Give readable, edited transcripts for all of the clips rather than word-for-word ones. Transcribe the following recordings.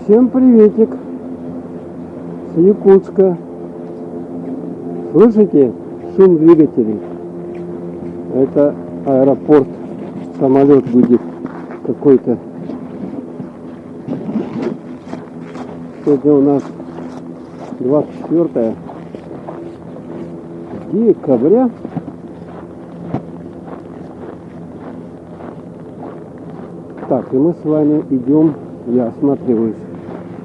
Всем приветик с Якутска. Слышите шум двигателей? Это аэропорт. Самолет будет какой-то. Сегодня у нас 24 декабря. Так, и мы с вами идем, я осматриваюсь.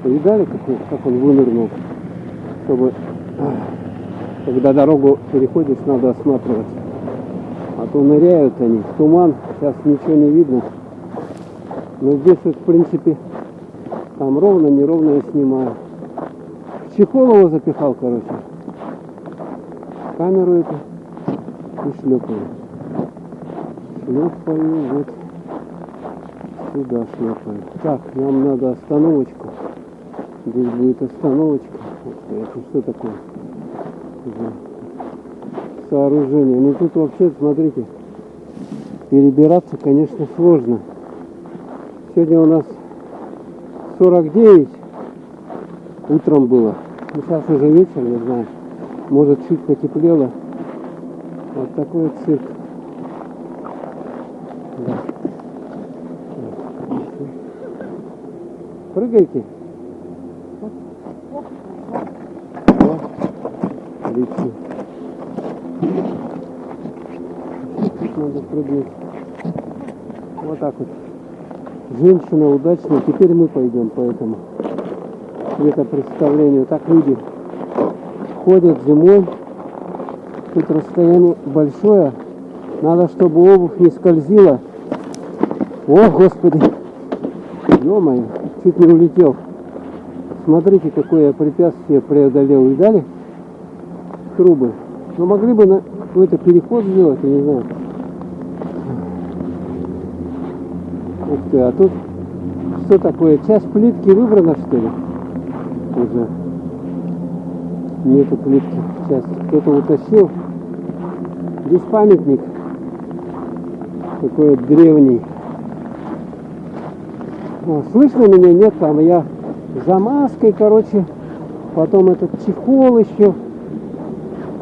Видали, как он вынырнул? Чтобы, когда дорогу переходишь, надо осматриваться. А то ныряют они в туман, сейчас ничего не видно. Но здесь вот, в принципе, там ровно, неровно я снимаю. В чехол его запихал, короче. Камеру эту и шлепаю. Шлепаю вот сюда шлепаю. Так, нам надо остановочку. Здесь будет остановочка. Это что такое? Сооружение. Ну тут вообще, смотрите, перебираться, конечно, сложно. Сегодня у нас 49 утром было. Ну, сейчас уже вечер, не знаю. Может, чуть потеплело. Вот такой вот цирк. Да. Прыгайте. Лечу. Надо прыгнуть. Вот так вот. Женщина удачная. Теперь мы пойдем по этому светопредставлению. Так люди ходят зимой. Тут расстояние большое. Надо, чтобы обувь не скользила. О, Господи! Ё-моё, чуть не улетел. Смотрите, какое я препятствие преодолел. Видали? Трубы. Но могли бы на какой-то переход сделать, я не знаю. Ух ты, а тут что такое? Часть плитки выбрана, что ли? Уже нету плитки. Часть кто-то утащил. Здесь памятник такой древний. О, слышно меня? Нет, там я за маской, короче. Потом этот чехол еще.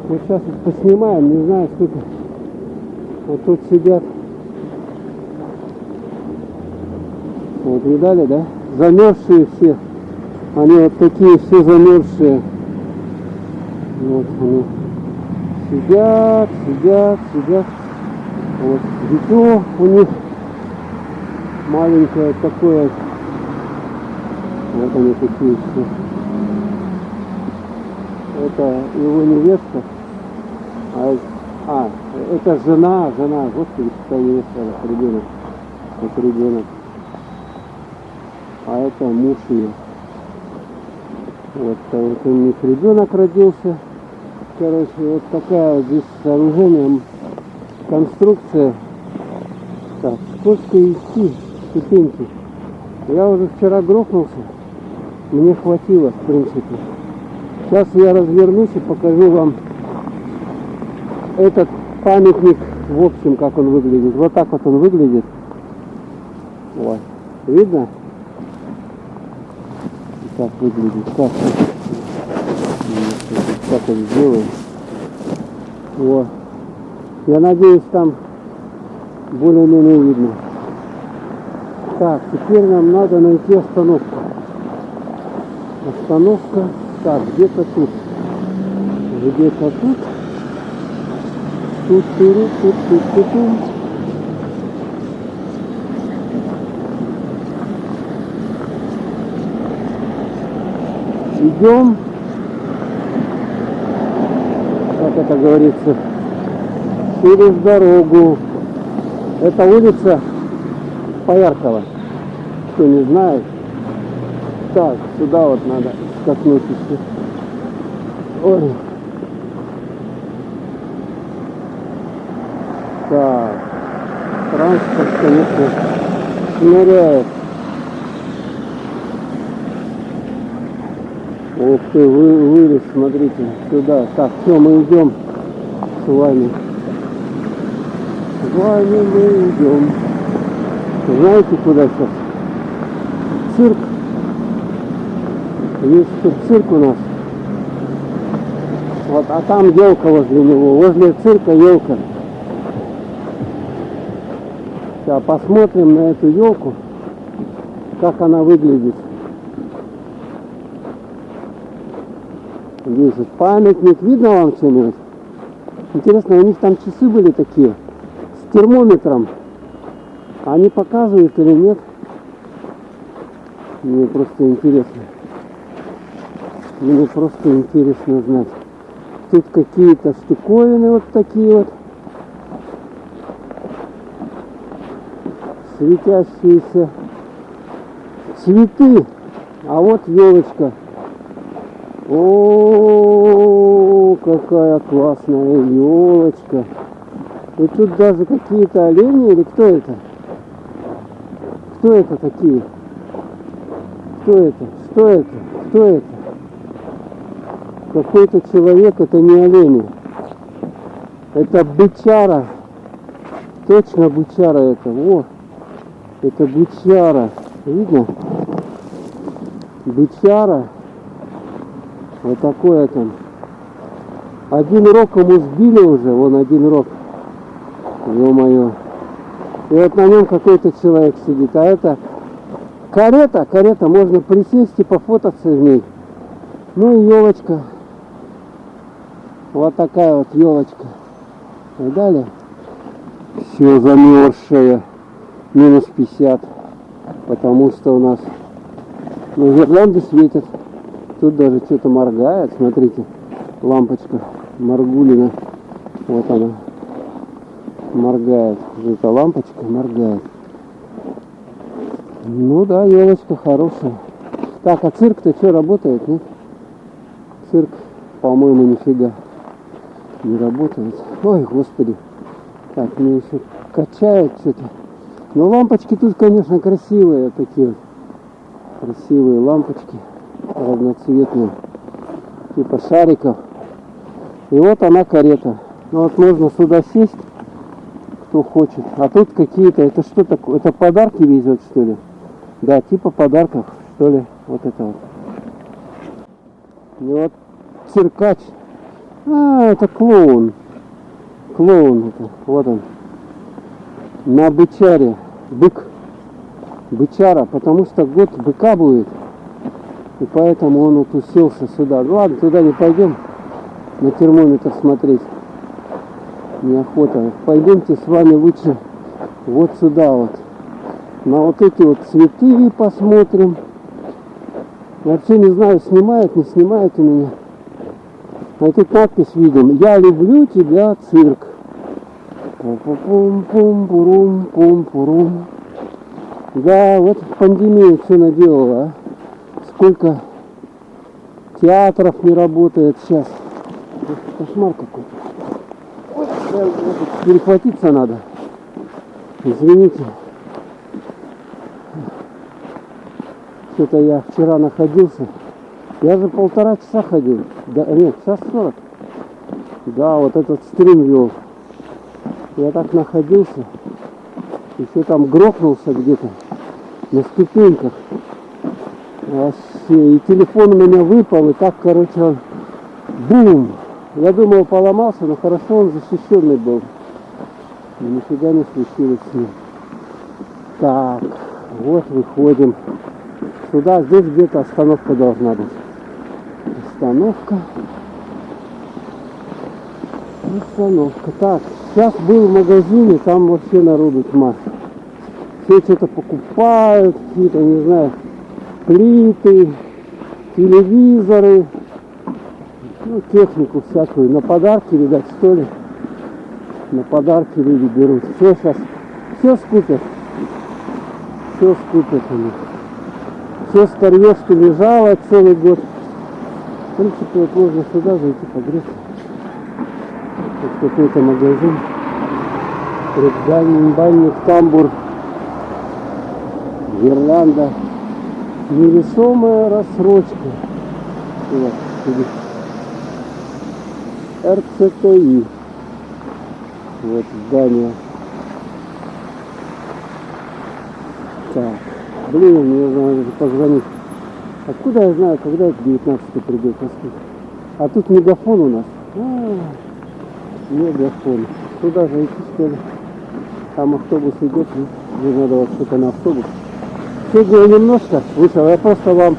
Вот сейчас вот поснимаем, не знаю, сколько. Вот тут сидят. Вот видали, да? Замерзшие все. Они вот такие все замерзшие. Вот они сидят. Вот дитё у них маленькое такое. Вот они такие все. Это его невестка. Это жена. Господи, какая невестка, ребенок. Вот ребенок. А это муж ее. Вот у них ребенок родился. Короче, вот такая здесь сооружение, конструкция. Так, сколько идти, ступеньки. Я уже вчера грохнулся. Мне хватило, в принципе. Сейчас я развернусь и покажу вам этот памятник, в общем, как он выглядит. Вот так вот он выглядит. Вот. Видно? Как выглядит. Как он сделает. Вот. Я надеюсь, там более-менее видно. Так, теперь нам надо найти остановку. Остановка. Так, где-то тут. Где-то тут. Тут. Идем, как это говорится, через дорогу. Это улица Пояркова. Кто не знает. Так, сюда вот надо скакнуть еще. Ой. Так, транспорт, конечно, шныряет. Ух ты, вылез, смотрите, сюда. Так, все, мы идем с вами. С вами мы идем. Знаете, куда сейчас? Цирк. Есть тут цирк у нас. Вот, а там елка возле него. Возле цирка елка. Сейчас посмотрим на эту елку, как она выглядит. Здесь вот памятник. Видно вам что-нибудь? Интересно, у них там часы были такие, с термометром. Они показывают или нет? Мне просто интересно. Мне просто интересно знать. Тут какие-то штуковины вот такие вот. Светящиеся цветы. А вот елочка. О, какая классная елочка. И тут даже какие-то олени, или кто это? Кто это такие? Кто это? Что это? Кто это? Какой-то человек, это не олени. Это бычара. Точно бычара это. Во. Это бычара. Видно? Бычара. Вот такое там. Один рог ему сбили уже. Вон один рог. Ё-моё. И вот на нем какой-то человек сидит. А это карета. Карета. Можно присесть и пофотаться в ней. Ну и елочка. Вот такая вот елочка. И далее. Все замерзшее. Минус 50. Потому что у нас гирлянды светят. Тут даже что-то моргает. Смотрите. Лампочка. Маргулина. Вот она. Моргает. Эта лампочка моргает. Ну да, елочка хорошая. Так, а цирк-то что, работает, нет? Цирк, по-моему, нифига не работает. Ой, господи. Так, мне еще качает что-то. Но лампочки тут, конечно, красивые такие вот. Красивые лампочки. Разноцветные. Типа шариков. И вот она карета. Ну вот можно сюда сесть, кто хочет. А тут какие-то, это что такое? Это подарки везет, что ли? Да, типа подарков, что ли. Вот это вот. И вот циркач. А, это клоун. Клоун это. Вот он. На бычаре. Бык. Бычара. Потому что год быка будет. И поэтому он вот уселся сюда. Ну ладно, туда не пойдем. На термометр смотреть. Неохота. Пойдемте с вами лучше вот сюда вот. На вот эти вот цветы посмотрим. Вообще не знаю, снимает, не снимает у меня. А тут надпись видим. Я люблю тебя, цирк. Пум-пум-пум-пурум-пум-пурум. Да, вот пандемия что наделала, а? Сколько театров не работает сейчас. Кошмар какой-то. Ой, перехватиться надо. Извините. Что-то я вчера находился. Я же 1,5 часа ходил. Да, нет, час 40. Да, вот этот стрим вел. Я так находился. Еще там грохнулся где-то на ступеньках. Вообще. И телефон у меня выпал. И так, короче, он бум. Я думал, поломался, но хорошо он защищенный был. И нифига не случилось с ним. Так, вот выходим. Сюда, здесь где-то остановка должна быть. Остановка. Остановка. Так, сейчас был в магазине, там вообще народу тьма. Все что-то покупают, какие-то, не знаю, плиты, телевизоры, ну, технику всякую. На подарки, видать, что ли. На подарки люди берут. Все сейчас, все скупят. Все скупят они. Все старье, что лежало целый год. В принципе, вот можно сюда зайти погреться. Вот какой-то магазин. Предбанник, тамбур. Гирлянда. Невесомая рассрочка. Вот, РЦТИ. Вот здание. Так. Блин, мне надо позвонить. Откуда я знаю, когда это 19-й придет Москвы? А тут мегафон у нас. Мегафон. Туда же идти, что ли? Там автобус идет, мне надо вот что-то на автобус. Сегодня я немножко вышел, я просто вам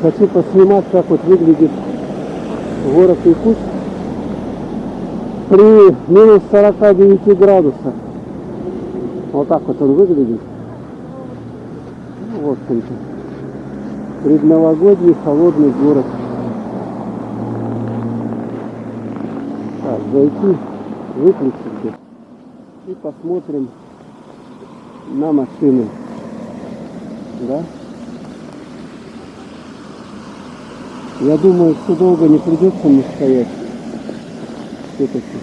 хочу поснимать, как вот выглядит город Якутск при минус 49 градусах. Вот так вот он выглядит. Ну, вот он. Предновогодний холодный город. Так, зайти, выключить и посмотрим на машины. Да? Я думаю, что долго не придется мне стоять. Все-таки.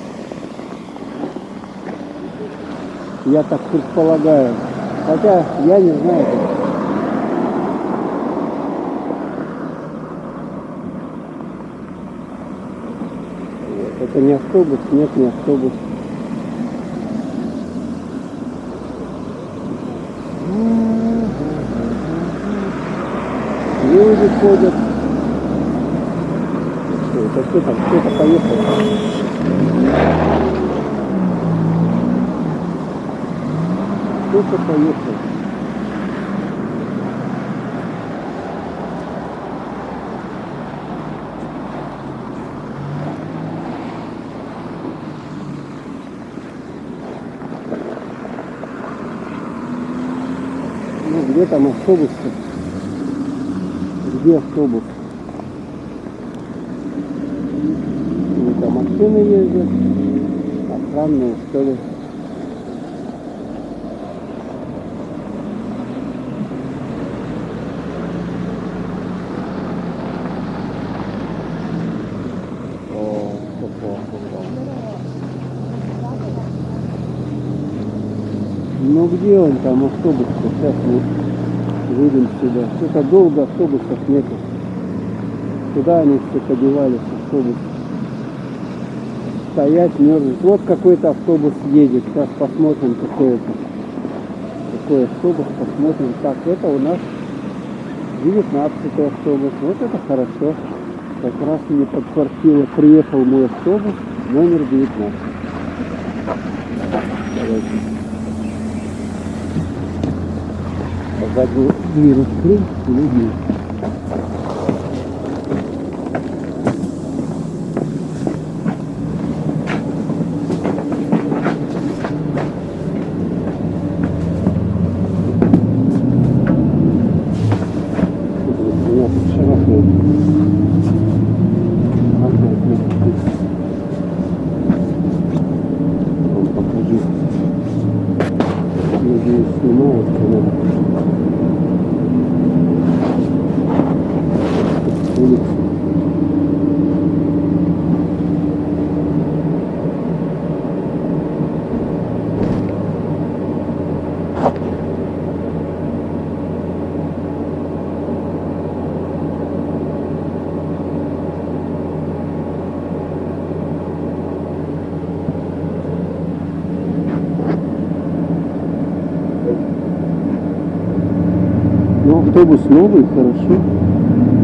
Я так предполагаю. Хотя я не знаю. Это не автобус, нет, не автобус. Люди ходят. Это что там? Кто-то поехал. Кто-то поехал. Ну, где там автобус-то? Где автобус? Ну, там машины ездят. Охранные, что ли? Ну где он там, автобус-то? Сейчас мы выйдем сюда. Что-то долго автобусов нету. Куда они все подевались, автобус? Стоять, мерзнуть. Вот какой-то автобус едет. Сейчас посмотрим, какой это. Какой автобус, посмотрим. Так, это у нас 19-й автобус. Вот это хорошо. Как раз мне подфартило. Приехал мой автобус, номер 19. Давайте. Заднюю дверь открыл, люди. Меня тут шарахает. Вам покажу. Люди снимают, наверное. Улица. Ну, автобус новый, хорошо.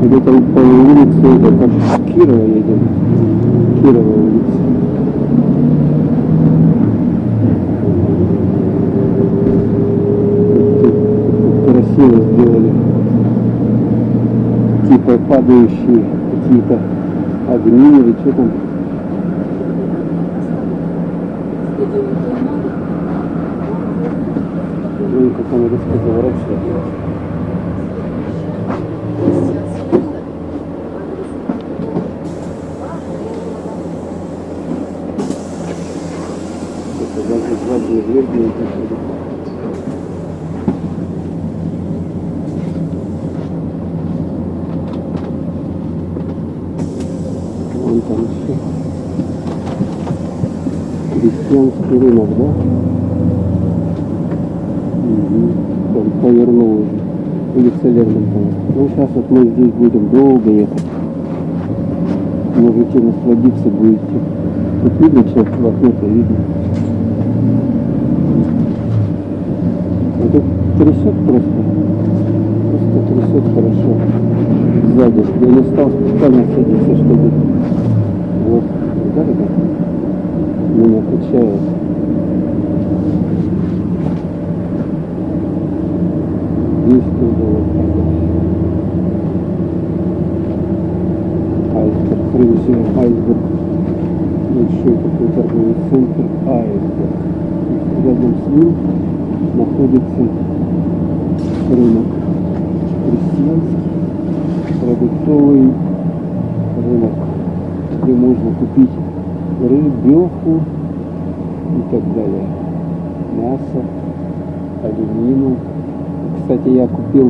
Где-то по улице, это как Кирова едем. Кирова улица. Красиво сделали. Типа падающие какие-то огни или что там. Ну, как он резко заворачивает. Задние дверь не заходит. Вон там еще крестьянский рынок, да? Угу. Он повернул уже. Улица Лермонтова. Ну сейчас вот мы здесь будем долго ехать. Можете насладиться будете. Тут видно, человек в окно-то видно. Тут трясет просто. Просто трясет хорошо. сзади. Я не стал специально садиться, чтобы... Вот, да, ребят? Меня качает. Здесь тоже вот так вот. Айсберг, Крымский айсберг. Большой такой торговый центр айсберг. И рядом с ним находится рынок крестьянский, продуктовый рынок, где можно купить рыбеху и так далее, мясо, оленину. Кстати, я купил,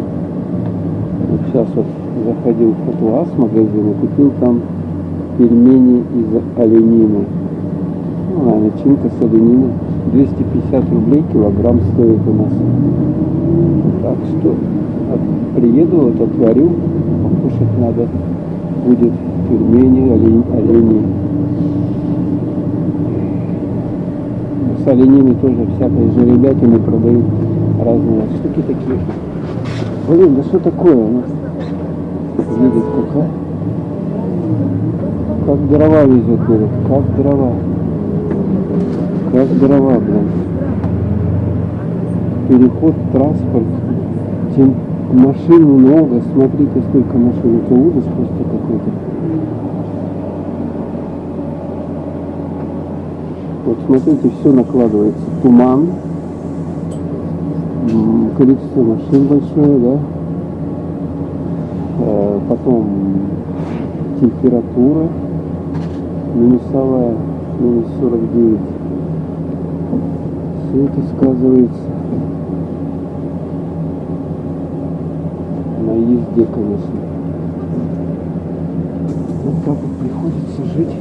вот сейчас вот заходил в Атлас магазин и купил там пельмени из оленины. Ну, а начинка с оленины. 250 рублей килограмм стоит у нас. Так что приеду, вот отварю, покушать надо будет пельмени, олени. С оленины тоже всякой жеребятины продают, разные штуки такие. Блин, да что такое у нас? Едет какая? Как дрова везет, говорит, как дрова. Как дрова, блин. Переход, транспорт. Тем машин много. Смотрите, сколько машин. Это ужас просто какой-то. Вот смотрите, все накладывается. Туман. Количество машин большое, да. Потом температура минусовая, минус 49. Все это сказывается на езде, конечно. Вот так вот приходится жить.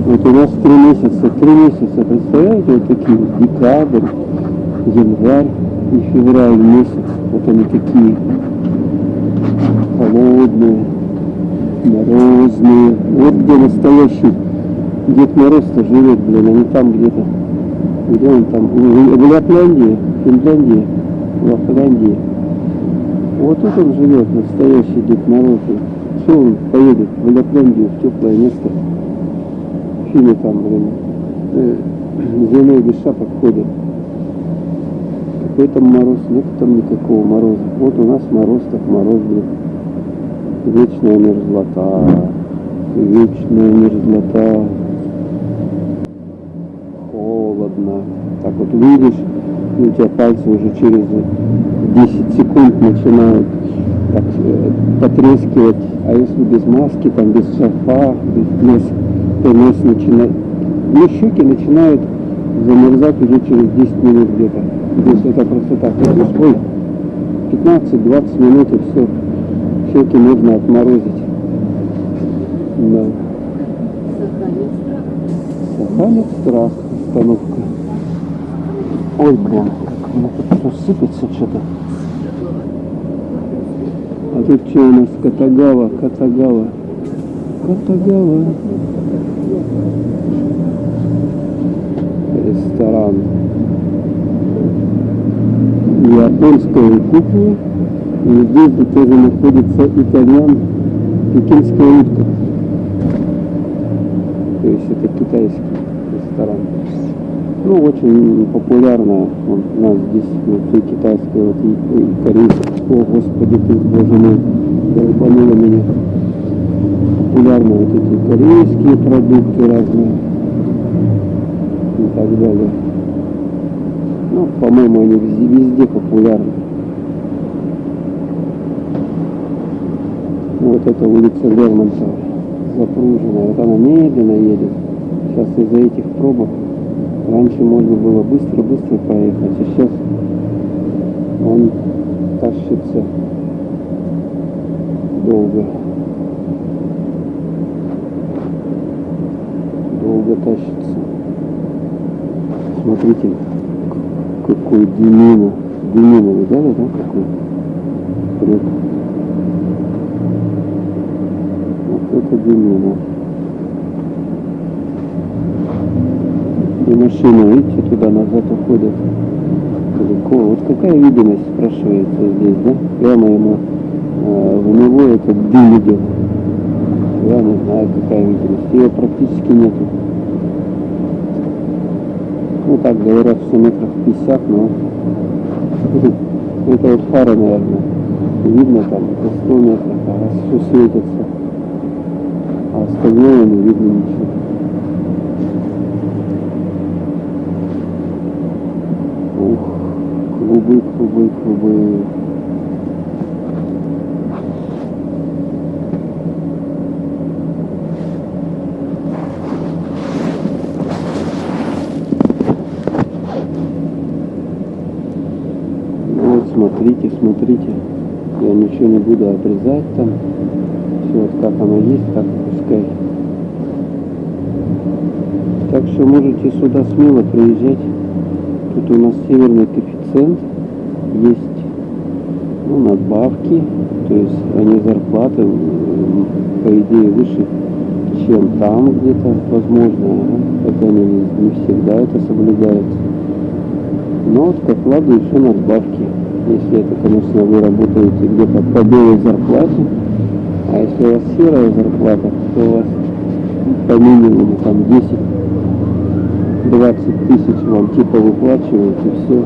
Вот у нас 3 месяца. 3 месяца, представляете, вот такие декабрь, январь и февраль месяц. Вот они такие холодные, морозные. Вот где настоящий Дед Мороз-то живет, блин, а не там где-то. Где он там? В Лапляндии, Финляндии, Лапляндии. Вот тут он живет, настоящий Дед Мороз. Все, он поедет в Лапляндию, в теплое место. Финны там, блин, зимой без шапок ходят. Какой там мороз? Нет там никакого мороза. Вот у нас мороз, так мороз, блин. Вечная мерзлота. Вечная мерзлота. Холодно. Так вот видишь, и у тебя пальцы уже через 10 секунд начинают так потрескивать. А если без маски, там без шарфа, без нос, то нос начинает... Ну, щеки начинают замерзать уже через 10 минут где-то. То есть это просто так. Ой, 15-20 минут и все. Щеки можно отморозить. Да. Сахалин страх. Остановка. Ой, блин, как у меня тут все сыпется что-то. А тут что у нас? Катагава, Катагава. Катагава. Ресторан. Японской кухни. И здесь тоже находится итальян, пекинская утка. То есть это китайский ресторан. Ну, очень популярно у нас здесь вот, и китайская, вот, и корейская. О, Господи, ты, Боже мой, долбанула меня. Популярны вот эти корейские продукты разные и так далее. Ну, по-моему, они везде популярны. Вот эта улица Лермонтова запружена. Вот она медленно едет. Сейчас из-за этих пробок раньше можно было быстро-быстро проехать. А сейчас он тащится долго. Долго тащится. Смотрите, какой дымина. Дымина, видали, да, какой? Прям. Это дымина. И машины, видите, туда-назад уходят далеко. Вот какая видимость, спрашивается здесь, да? Прямо ему в него этот дым идет. Я не знаю, какая видимость. Ее практически нету. Ну так говорят, что метров 50, но это вот фара, наверное. Видно там на 100 метров, а все светится. А остальное не видно ничего. Ух, клубы, клубы, клубы. Ну вот смотрите, смотрите. Я ничего не буду обрезать там. Все вот как оно есть, так и пускай. Так что можете сюда смело приезжать. Тут у нас северный коэффициент. Есть надбавки. То есть они зарплаты, по идее, выше, чем там где-то, возможно. Это не всегда это соблюдается. Но вот к окладу еще надбавки. Если это, конечно, вы работаете где-то по белой зарплате. А если у вас серая зарплата, то у вас по минимуму там 10-20 тысяч вам типа выплачивают и все.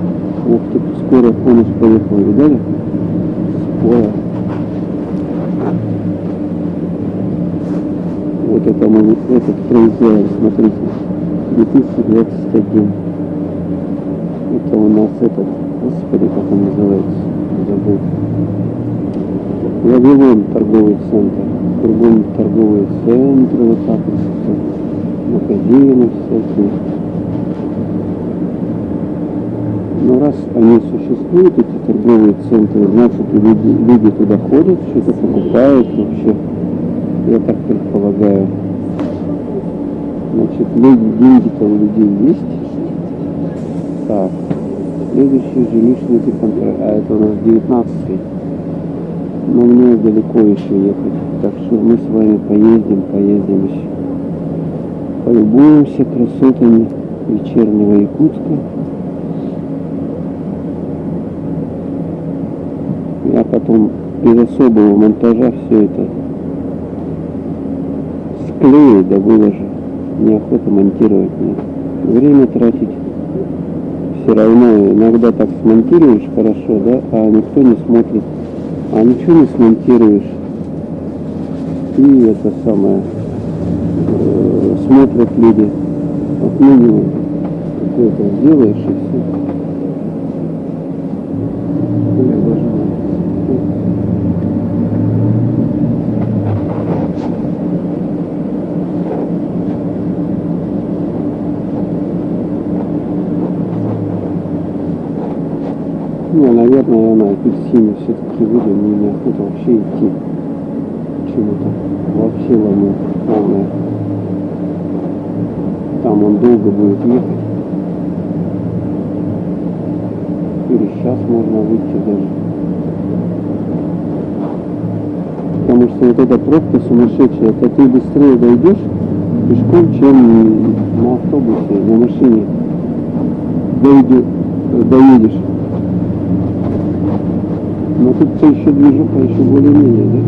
Ух ты, скорая помощь поехала, видали? Скоро. Вот это мы, этот проезжаем, смотрите. 2021. Это у нас этот, господи, как он называется, забыл. Вавилон торговый центр. Кругом торговые центры, вот так вот, магазины всякие. Но раз они существуют, эти торговые центры, значит, люди туда ходят, что-то покупают вообще. Я так предполагаю. Значит, деньги-то у людей есть. Так, следующий жилищный контроль. А это у нас 19-й. Но мне далеко еще ехать. Так что мы с вами поездим еще. Полюбуемся красотами вечернего Якутска. Я потом без особого монтажа все это склею, да выложу. Неохота монтировать нет. Время тратить. Все равно иногда так смонтируешь хорошо, да, а никто не смотрит. А ничего не смонтируешь. И это самое смотрят люди. Вот минимум какой-то сделаешь и все. Я даже не, наверное, я на апельсине все-таки выйду, мне неохота вообще идти. Почему-то вообще ломаю. Главное, там он долго будет ехать. Или сейчас можно выйти даже. Потому что вот эта пробка сумасшедшая, это ты быстрее дойдешь пешком, чем на автобусе, на машине доедешь. Но тут-то еще движуха, еще более-менее, да?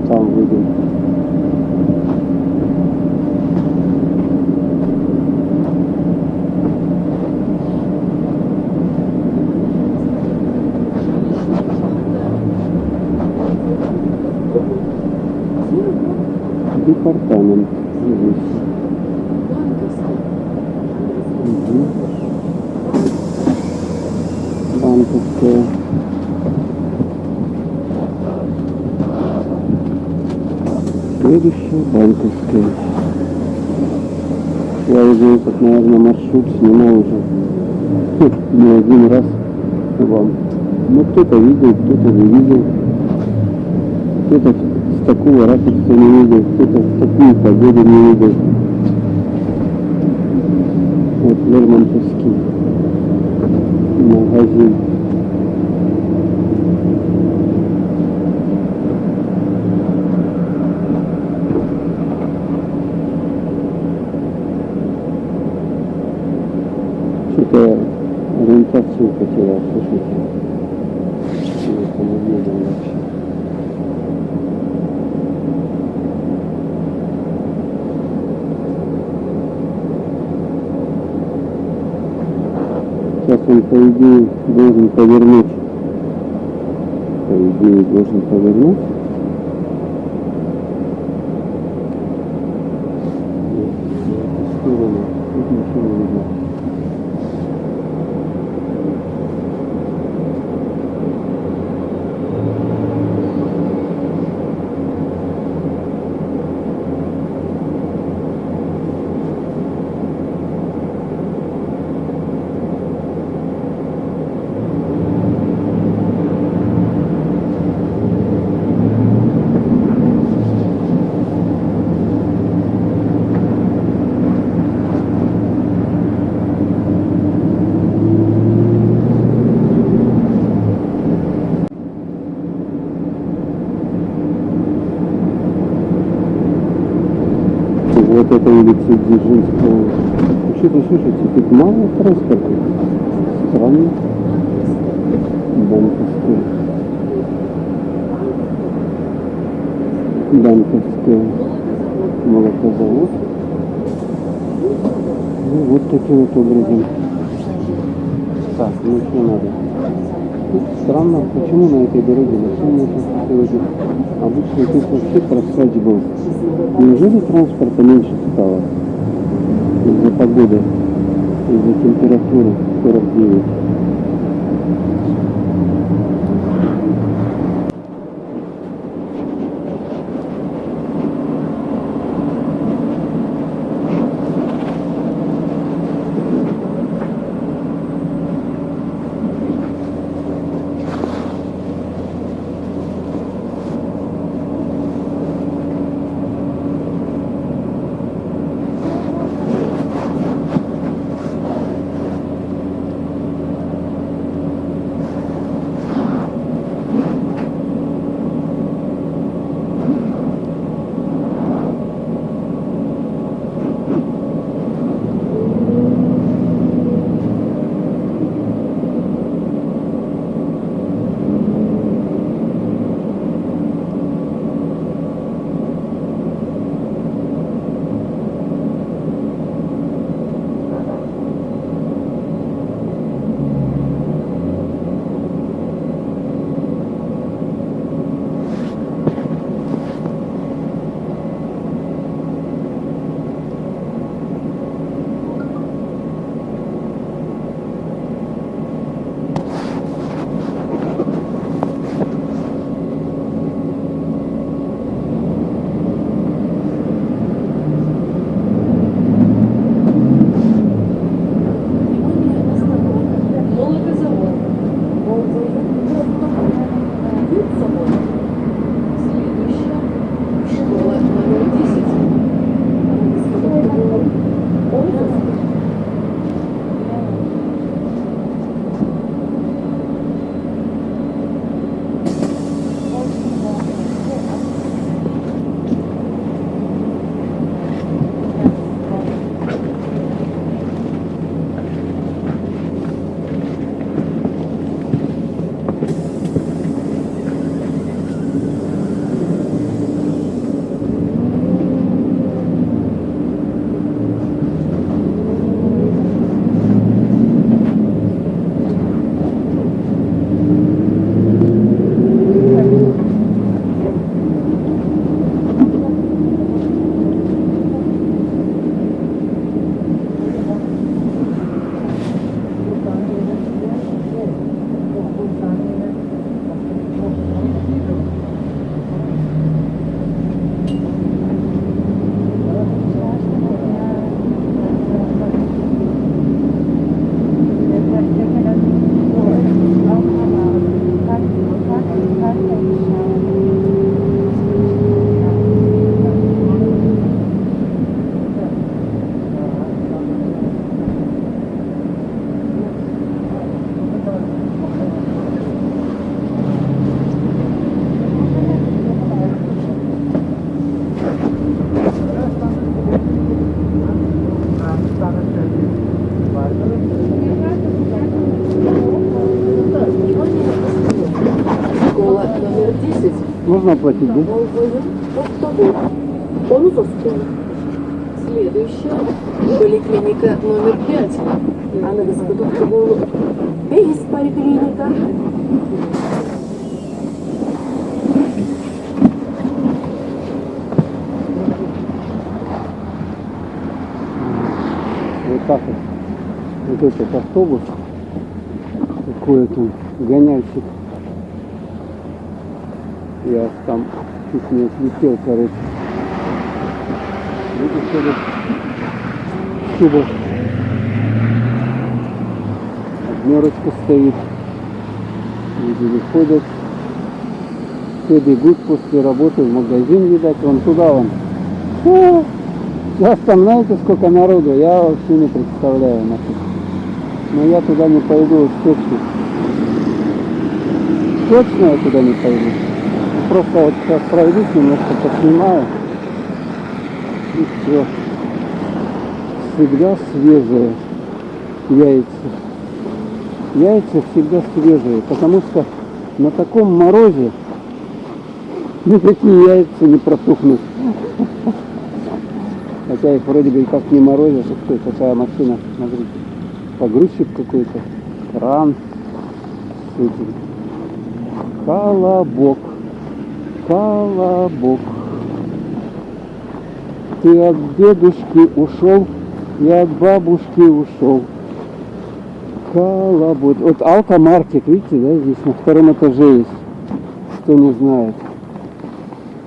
Там выйдем. Департамент. Банковская. Следующая банковская. Я уже этот, наверное, маршрут снимал уже не один раз вам. Ну, кто-то видел, кто-то не видел. Кто-то с такого ракурса не видел, кто-то в такую погоду не видел. Вот Лермонтовский магазин. Что-то я ориентацию потерял, слушайте. Я это не видел вообще. Сейчас он, по идее, должен повернуть. По идее, должен повернуть. В эту сторону. Тут ничего не видно. Вот эта улица Дзержинского. Что-то, слушайте, тут мало транспорта. Странно. Банковская. Банковская. Молокозавод. Ну, вот таким вот образом. Так, ну что надо? Тут странно, почему на этой дороге машины очень проходят. Обычно тут вообще просач был. Неужели транспорта меньше стало? Из-за погоды, из-за температуры 49. Можно оплатить, да? Он заскоро. Следующая поликлиника номер 5. Она господу Бейс поликлиника. Вот так вот этот автобус, какой-то гоняльщик. Я там чуть не отлетел, короче. Видишь, это шуба. Однерочка стоит. Люди выходят. Все бегут после работы в магазин, видать, вон туда вон. Сейчас там, знаете, сколько народу, я вообще не представляю. Но я туда не пойду уж точно. Точно я туда не пойду. Просто вот сейчас пройдусь, немножко поснимаю. И все. Всегда свежие яйца. Яйца всегда свежие, потому что на таком морозе никакие яйца не протухнут. Хотя их вроде бы и как не морозят. Что такая машина, смотрите. Погрузчик какой-то. Кран. С этим. Колобок. Колобок. Ты от дедушки ушел, я от бабушки ушел. Колобок. Вот Алкомаркет, видите, да, здесь на втором этаже есть. Кто не знает.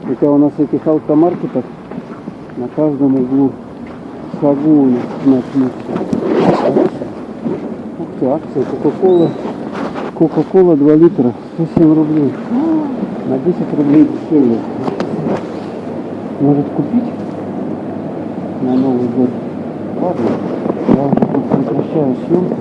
Хотя у нас этих алкомаркетов на каждом углу шагу у нас написано. Ух ты, акция Кока-Кола. Кока-Кола 2 литра, 107 рублей. На 10 рублей дешевле. Может купить на Новый год? Ладно, я уже тут прекращаю съемку.